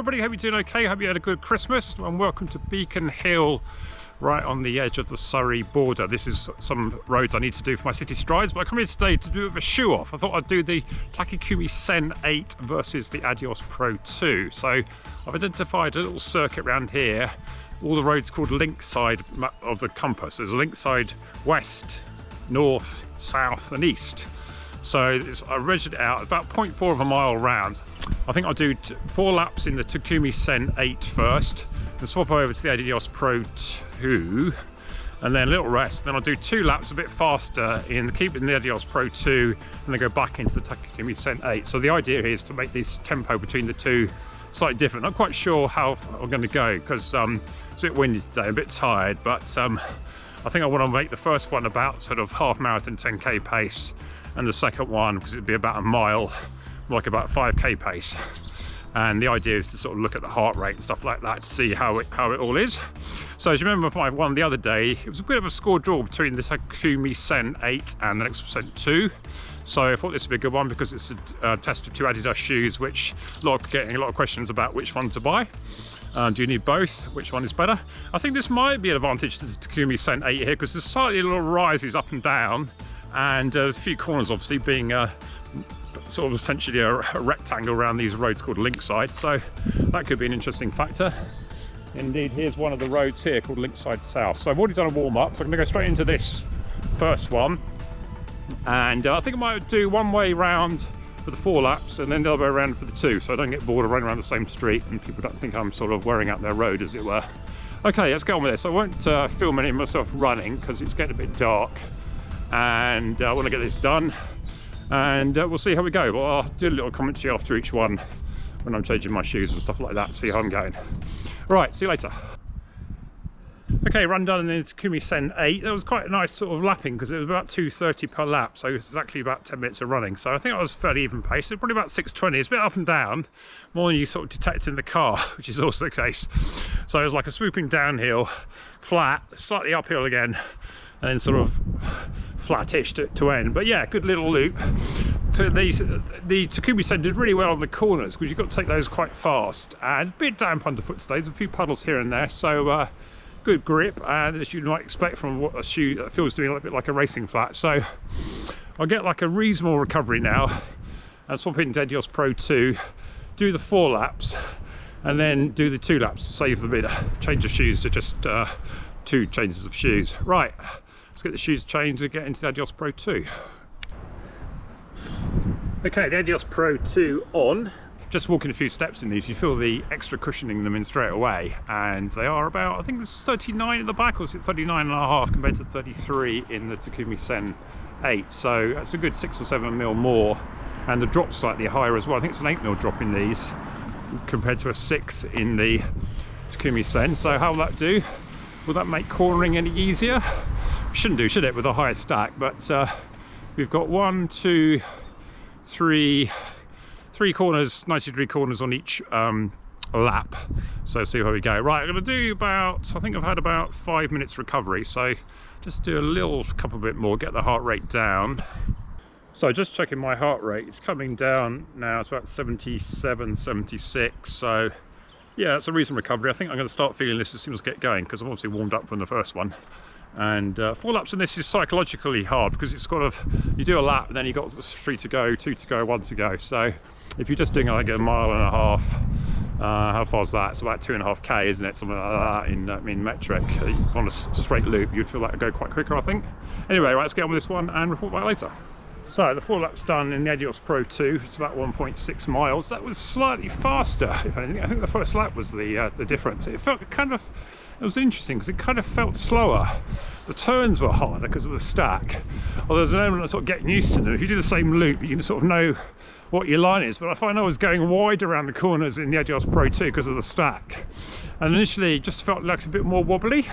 everybody, hope you're doing okay, hope you had a good Christmas, and welcome to Beacon Hill, right on the edge of the Surrey border. This is some roads I need to do for my city strides, but I come here today to do a bit of a shoe off. I thought I'd do the Takumi Sen 8 versus the Adios Pro 2. So I've identified a little circuit around here, all the roads called link side of the compass. There's link side west, north, south and east. So I measured it out about 0.4 of a mile round. I think I'll do 4 laps in the Takumi Sen 8 first, and swap over to the Adios Pro 2, and then a little rest. Then I'll do 2 laps a bit faster in keeping the Adios Pro 2, and then go back into the Takumi Sen 8. So the idea here is to make this tempo between the two slightly different. Not quite sure how I'm going to go because it's a bit windy today, a bit tired, but I think I want to make the first one about sort of half marathon 10k pace, and the second one, because it'd be about a mile, like about 5k pace. And the idea is to sort of look at the heart rate and stuff like that to see how it all is. So as you remember my one the other day, it was a bit of a score draw between the Takumi Sen 8 and the next Sen 2. So I thought this would be a good one because it's a test of 2 Adidas shoes, which getting a lot of questions about which one to buy. Do you need both? Which one is better? I think this might be an advantage to the Takumi Sen 8 here because there's slightly little rises up and down, and there's a few corners obviously, being sort of essentially a rectangle around these roads called link side, so that could be an interesting factor. Indeed, here's one of the roads here called link side south. So I've already done a warm up, so I'm going to go straight into this first one, and I think I might do one way round for the 4 laps and then the other way around for the 2, so I don't get bored of running around the same street and people don't think I'm sort of wearing out their road, as it were. Okay, let's get on with this. I won't film any of myself running because it's getting a bit dark, and I want to get this done, and we'll see how we go. Well, I'll do a little commentary after each one when I'm changing my shoes and stuff like that, see how I'm going. Right, see you later. Okay, run done in the Takumi Sen 8. That was quite a nice sort of lapping because it was about 2:30 per lap, so it was exactly about 10 minutes of running. So I think I was fairly even pace. It's probably about 6:20. It's a bit up and down, more than you sort of detect in the car, which is also the case. So it was like a swooping downhill, flat, slightly uphill again, and then sort of flattish to end. But yeah, good little loop. So the Takumi Sen did really well on the corners because you've got to take those quite fast, and a bit damp underfoot today. There's a few puddles here and there, so good grip, and as you might expect from what a shoe that feels to me a bit like a racing flat. So I'll get like a reasonable recovery now and swap into Adios Pro 2, do the 4 laps, and then do the 2 laps to save the bit change of shoes to just 2 changes of shoes. Right, let's get the shoes changed and get into the Adios Pro 2. Okay, the Adios Pro 2 on. Just walking a few steps in these, you feel the extra cushioning them in straight away, and they are about, I think there's 39 at the back, or is it 39.5 compared to 33 in the Takumi Sen 8, so that's a good 6 or 7 mil more, and the drop's slightly higher as well. I think it's an 8 mil drop in these compared to a 6 in the Takumi Sen. So how will that do? Will that make cornering any easier? Shouldn't do, should it, with a higher stack? But we've got 1, 2, 3 corners, 90-degree corners on each lap, so see how we go. Right, I'm going to do about, I think I've had about 5 minutes recovery, so just do a little couple bit more, get the heart rate down. So just checking my heart rate, it's coming down now, it's about 77, 76, so yeah, it's a reasonable recovery. I think I'm going to start feeling this as soon as I get going, because I'm obviously warmed up from the first one. And 4 laps in this is psychologically hard because it's kind of, you do a lap and then you've got 3 to go, 2 to go, 1 to go. So if you're just doing like a mile and a half, how far is that? It's about 2.5k, isn't it? Something like that in metric. On a straight loop, you'd feel like it'd go quite quicker, I think. Anyway, right, let's get on with this one and report back later. So the 4 laps done in the Adios Pro 2, it's about 1.6 miles. That was slightly faster, if anything. I think the first lap was the difference. It felt kind of, it was interesting because it kind of felt slower. The turns were harder because of the stack. Well, there's an element of sort of getting used to them. If you do the same loop, you can sort of know what your line is, but I find I was going wide around the corners in the Adios Pro 2 because of the stack, and initially it just felt like it's a bit more wobbly,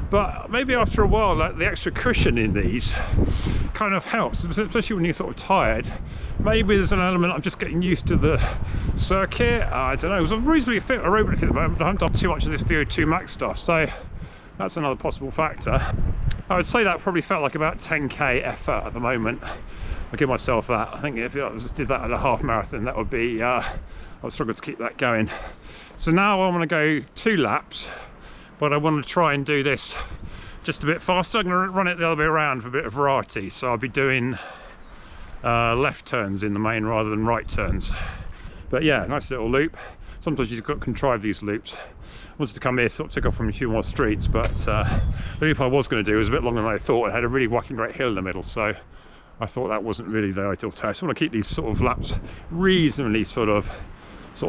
but maybe after a while, like the extra cushion in these kind of helps, especially when you're sort of tired. Maybe there's an element I'm just getting used to the circuit. I don't know, it was a reasonably fit aerobic at the moment, but I haven't done too much of this VO2 max stuff, so That's another possible factor. I would say that probably felt like about 10k effort at the moment. I'll give myself that. I think if I did that at a half marathon, that would be, I would struggle to keep that going. So now I want to go 2 laps, but I want to try and do this just a bit faster. I'm going to run it the other way around for a bit of variety. So I'll be doing left turns in the main rather than right turns. But yeah, nice little loop. Sometimes you've got to contrive these loops. I wanted to come here, sort of take off from a few more streets, but the loop I was going to do was a bit longer than I thought. It had a really whacking great hill in the middle, so I thought that wasn't really the ideal test. I want to keep these sort of laps reasonably sort of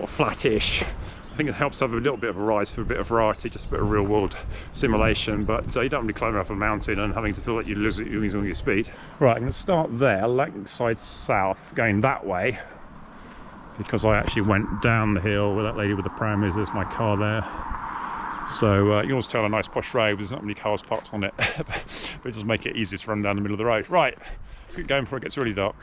flattish. I think it helps to have a little bit of a rise for a bit of variety, just a bit of real world simulation, but you don't really climb up a mountain and having to feel like you're losing all your speed. Right, I'm going to start there, Lakeside South, going that way, because I actually went down the hill where that lady with the pram is. There's my car there. So you can always tell a nice posh road, there's not many cars parked on it, but it does make it easier to run down the middle of the road. Right, let's get going before it gets really dark.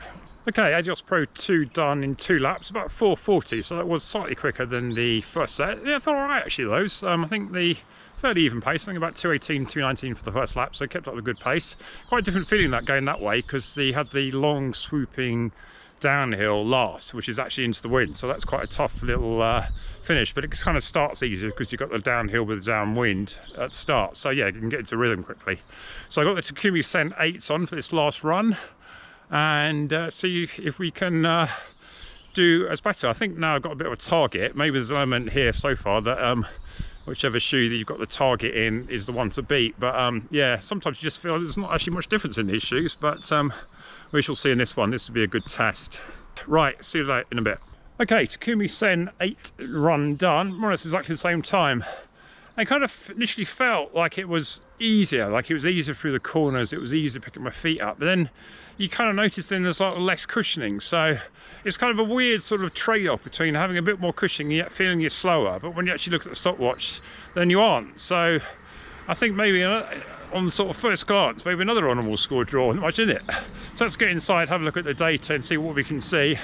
Okay, Adios Pro 2 done in 2 laps, about 4:40, so that was slightly quicker than the first set. Yeah, it felt alright actually those. I think the fairly even pace, I think about 2:18, 2:19 for the first lap, so kept up a good pace. Quite a different feeling that going that way, because they had the long swooping downhill last, which is actually into the wind, so that's quite a tough little finish, but it kind of starts easier because you've got the downhill with the downwind at the start, so yeah, you can get into rhythm quickly. So I got the Takumi Sen 8s on for this last run, and see if we can do as better. I think now I've got a bit of a target. Maybe there's an element here so far that whichever shoe that you've got the target in is the one to beat, but yeah, sometimes you just feel there's not actually much difference in these shoes, but we shall see in this one. This will be a good test. Right, see you later in a bit. Okay, Takumi Sen 8 run done, more or less exactly the same time. I kind of initially felt like it was easier through the corners, it was easier picking my feet up, but then you kind of notice then there's like less cushioning, so it's kind of a weird sort of trade-off between having a bit more cushioning yet feeling you're slower, but when you actually look at the stopwatch then you aren't. So I think maybe on sort of first glance, maybe another honourable score draw, not much in it. So let's get inside, have a look at the data and see what we can see.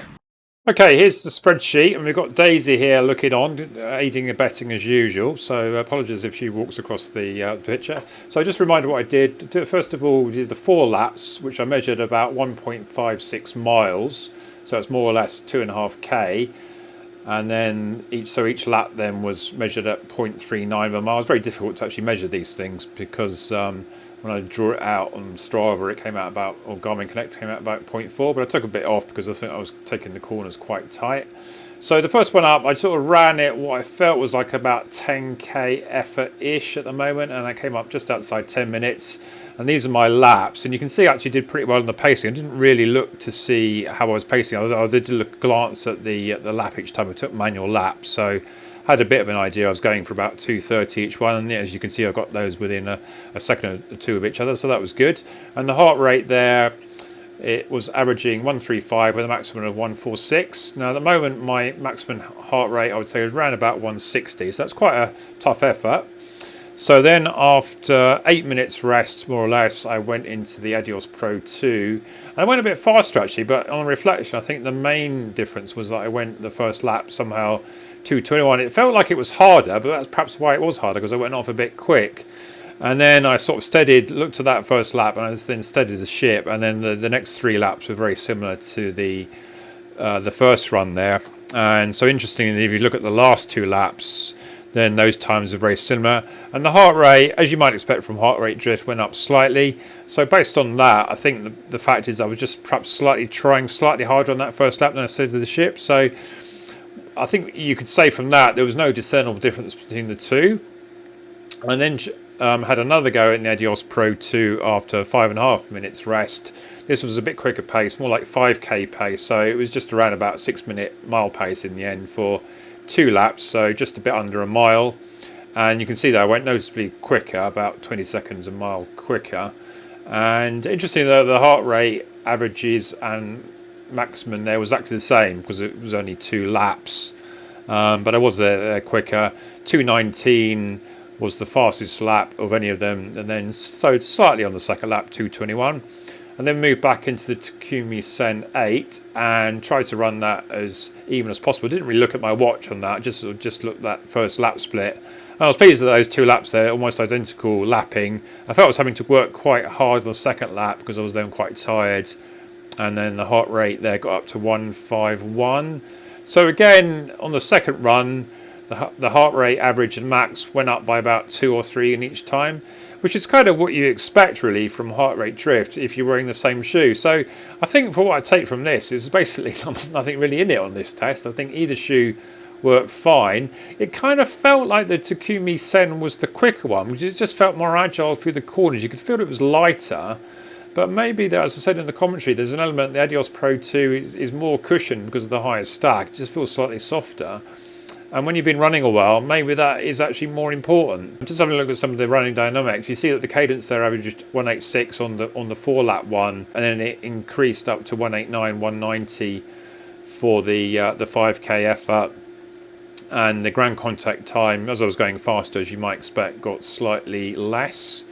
Okay, here's the spreadsheet, and we've got Daisy here looking on, aiding and abetting as usual, so apologies if she walks across the picture. So just a reminder what I did. First of all, we did the 4 laps, which I measured about 1.56 miles, so it's more or less 2.5k, and then each lap then was measured at 0.39 of a mile. It's very difficult to actually measure these things because when I drew it out on Strava, it came out about, or Garmin Connect came out about 0.4, but I took a bit off because I think I was taking the corners quite tight. So the first one up, I sort of ran it what I felt was like about 10k effort-ish at the moment, and I came up just outside 10 minutes. And these are my laps, and you can see I actually did pretty well in the pacing. I didn't really look to see how I was pacing. I did glance at the lap each time I took manual laps, so had a bit of an idea. I was going for about 2:30 each one, and as you can see I got those within a second or two of each other, so that was good. And the heart rate there, it was averaging 135 with a maximum of 146. Now at the moment my maximum heart rate I would say is around about 160, so that's quite a tough effort. So then after 8 minutes rest more or less, I went into the Adios Pro 2, and I went a bit faster actually, but on reflection I think the main difference was that I went the first lap somehow 2:21. It felt like it was harder, but that's perhaps why it was harder, because I went off a bit quick. And then I sort of looked at that first lap, and I then steadied the ship, and then the next 3 laps were very similar to the first run there. And so interestingly, if you look at the last 2 laps, then those times are very similar, and the heart rate, as you might expect from heart rate drift, went up slightly. So based on that, I think the fact is I was just perhaps trying slightly harder on that first lap than I steadied the ship. So I think you could say from that there was no discernible difference between the two. And then had another go in the Adios Pro 2 after 5.5 minutes rest. This was a bit quicker pace, more like 5k pace, so it was just around about 6-minute mile pace in the end for 2 laps, so just a bit under a mile. And you can see that I went noticeably quicker, about 20 seconds a mile quicker. And interestingly though, the heart rate averages and maximum there was exactly the same because it was only 2 laps, but I was there quicker. 2:19 was the fastest lap of any of them, and then slowed slightly on the second lap, 2:21. and then moved back into the Takumi Sen 8 and tried to run that as even as possible. Didn't really look at my watch on that, just looked at that first lap split. And I was pleased with those 2 laps there, almost identical lapping. I felt I was having to work quite hard on the second lap because I was then quite tired. And then the heart rate there got up to 151. So again, on the second run, the heart rate average and max went up by about 2 or 3 in each time, which is kind of what you expect really from heart rate drift if you're wearing the same shoe. So I think for what I take from this is basically nothing really in it on this test. I think either shoe worked fine. It kind of felt like the Takumi Sen was the quicker one, which just felt more agile through the corners. You could feel it was lighter. But maybe, as I said in the commentary, there's an element, the Adios Pro 2 is more cushioned because of the higher stack. It just feels slightly softer. And when you've been running a while, maybe that is actually more important. Just having a look at some of the running dynamics, you see that the cadence there averaged 186 on the 4-lap one, and then it increased up to 189, 190 for the 5K effort. And the ground contact time, as I was going faster, as you might expect, got slightly less.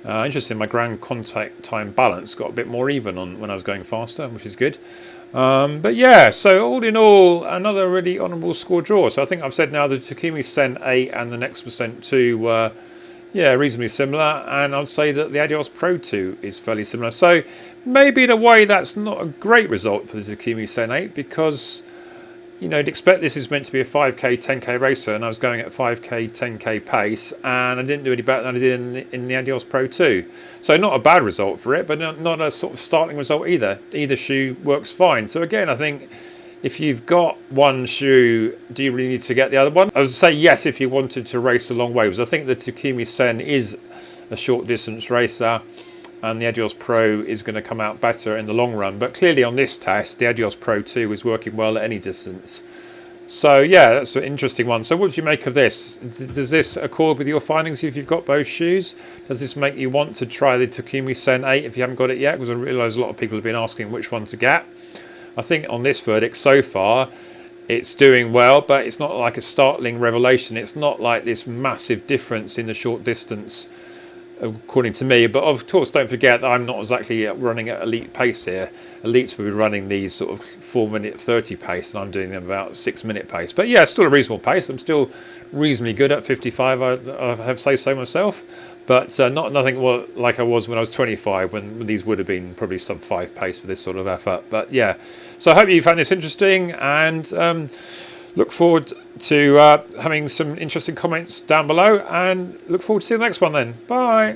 Interesting, my ground contact time balance got a bit more even on when I was going faster, which is good. But yeah, so all in all, another really honourable score draw. So I think I've said now the Takumi Sen 8 and the Next Percent 2 were, yeah, reasonably similar. And I'd say that the Adios Pro 2 is fairly similar. So maybe in a way that's not a great result for the Takumi Sen 8 because, you know, you'd expect this is meant to be a 5k 10k racer, and I was going at 5k 10k pace, and I didn't do any better than I did in the Adios Pro 2. So not a bad result for it, but not a sort of startling result either. Either shoe works fine. So again, I think if you've got one shoe, do you really need to get the other one? I would say yes if you wanted to race a long way, because I think the Takumi Sen is a short distance racer, and the Adios Pro is going to come out better in the long run. But clearly on this test, the Adios Pro 2 is working well at any distance. So yeah, that's an interesting one. So what do you make of this? Does this accord with your findings if you've got both shoes? Does this make you want to try the Takumi Sen 8 if you haven't got it yet? Because I realise a lot of people have been asking which one to get. I think on this verdict so far, it's doing well, but it's not like a startling revelation. It's not like this massive difference in the short distance, according to me. But of course, don't forget that I'm not exactly running at elite pace here. Elites will be running these sort of 4-minute 30 pace, and I'm doing them about 6-minute pace. But yeah, still a reasonable pace. I'm still reasonably good at 55. I have to say so myself. But nothing like I was when I was 25, when these would have been probably sub 5 pace for this sort of effort. But yeah, so I hope you found this interesting, and look forward to having some interesting comments down below, and look forward to seeing the next one then. Bye.